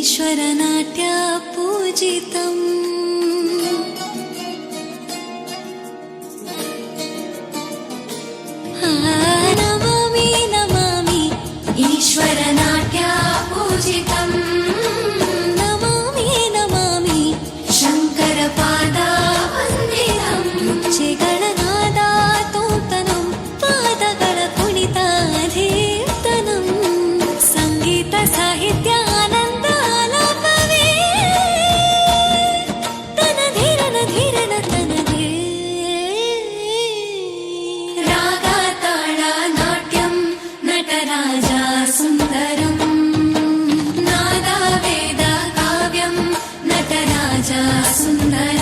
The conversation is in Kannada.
ईश्वरनाट्य पूजितम् नमामि नमामि ईश्वरनाट्य पूजितम् नमामि नमामि शङ्करपादा वन्दितम् ಹೆಜ್ಜೆಗಳನಾದ ತೋಂತನಂ ಪಾದಗಳ ಕುಣಿತಾಧೀರ್ತನಂ ಸಂಗೀತ ಸಾಹಿತ್ಯ ಆನಂದ ಆಲಾಪವೇ ತನಧೀರನ ಧೀರನ ತನದೇ ರಾಗ ತಾಳ ನಾಟ್ಯಂ ನಟರಾಜ ಸುಂದರಂ ನಾದ ವೇದ ಕಾವ್ಯಂ ನಟರಾಜ ಸುಂದರ